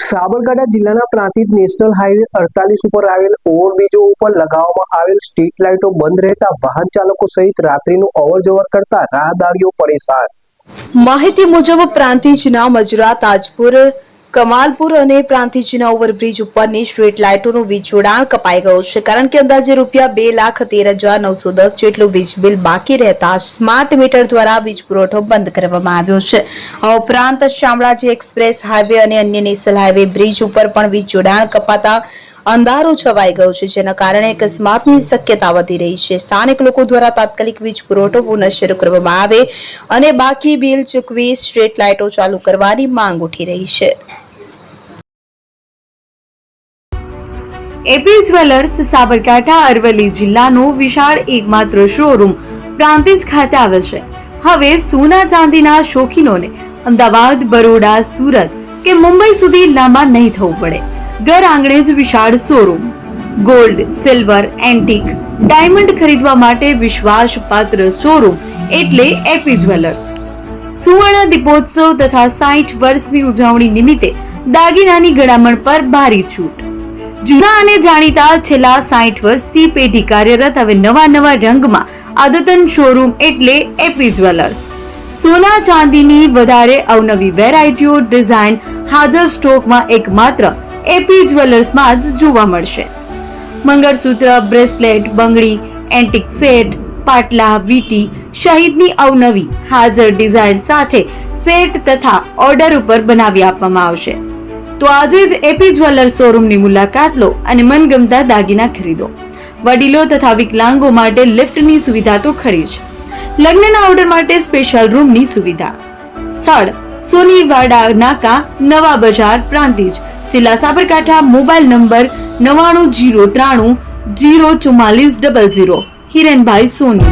સાબરકાંઠા જિલ્લાના Prantij national highway 48 ઉપર આવેલ ઓવરબ્રિજો ઉપર લગાવવામાં આવેલ સ્ટ્રીટ લાઇટો બંધ રહેતા વાહન ચાલકો સહિત રાત્રિનું અવરજવર કરતા રાહદારીઓ પરેશાન। માહિતી મુજબ પ્રાંતિજના મજરા, તાજપુર, કમાલપુર અને પ્રાંતિજના ઓવરબ્રિજ ઉપરની સ્ટ્રીટ લાઇટોનું વીજ જોડાણ કપાઈ ગયું છે, કારણ કે અંદાજે ₹2,13,910 જેટલું વીજ બિલ બાકી રહેતા સ્માર્ટ મીટર દ્વારા વીજ પુરવઠો બંધ કરવામાં આવ્યો છે। આ ઉપરાંત શામળાજી એક્સપ્રેસ હાઈવે અને અન્ય નેશનલ હાઈવે બ્રિજ ઉપર પણ વીજ જોડાણ કપાતા અંધારું છવાઈ ગયું છે, જેના કારણે અકસ્માતની શક્યતા વધી રહી છે। સ્થાનિક લોકો દ્વારા તાત્કાલિક વીજ પુરવઠો પુનઃ શરૂ કરવામાં આવે અને બાકી બિલ ચૂકવી સ્ટ્રીટ લાઇટો ચાલુ કરવાની માંગ ઉઠી રહી છે। એપી જ્વેલર્સ સાબરકાંઠા અરવલ્લી જિલ્લાનું વિશાળ એકમાત્ર શોરૂમ પ્રાંતિજ ખાતે આવેલ છે। હવે સોના ચાંદીના શોખીનોને અમદાવાદ, બરોડા, સુરત કે મુંબઈ સુધી લાંબા નહીં થવું પડે। ઘર આંગણે જ વિશાળ showroom. Gold, silver, antique, diamond ખરીદવા માટે વિશ્વાસપાત્ર શોરૂમ એટલે એપી જ્વેલર્સ। સુવર્ણ દીપોત્સવ તથા 60 વર્ષની ઉજવણી નિમિત્તે દાગીનાની ગળામણ પર ભારી છૂટ। જૂના અને જાણીતા છેલ્લા 60 વર્ષથી પેઢી કાર્યરત હવે નવા રંગમાં અદ્યતન શોરૂમ એટલે એપી જ્વેલર્સ। સોના ચાંદીની વધારે અવનવી વેરાયટીઓ, ડિઝાઇન હાજર સ્ટોકમાં એકમાત્ર એપી જ્વેલર્સમાં જ જોવા મળશે। મંગળસૂત્ર, બ્રેસલેટ, બંગડી, એન્ટિક સેટ, પાટલા, વીટી સહિતની અવનવી હાજર ડિઝાઇન સાથે સેટ તથા ઓર્ડર ઉપર બનાવી આપવામાં આવશે। તો આજે જ એપી જ્વેલર્સ શોરૂમની મુલાકાત લો અને મનગમતા દાગીના ખરીદો। વડીલો તથા વિકલાંગો માટે લિફ્ટની સુવિધા તો ખરી જ, લગ્નના ઓર્ડર માટે સ્પેશિયલ રૂમની સુવિધા। સ્થળ સોનીવાડા નાકા, નવા બજાર, પ્રાંતિજ, જિલ્લા સાબરકાંઠા। Mobile number 9903004400। હિરેનભાઈ સોની।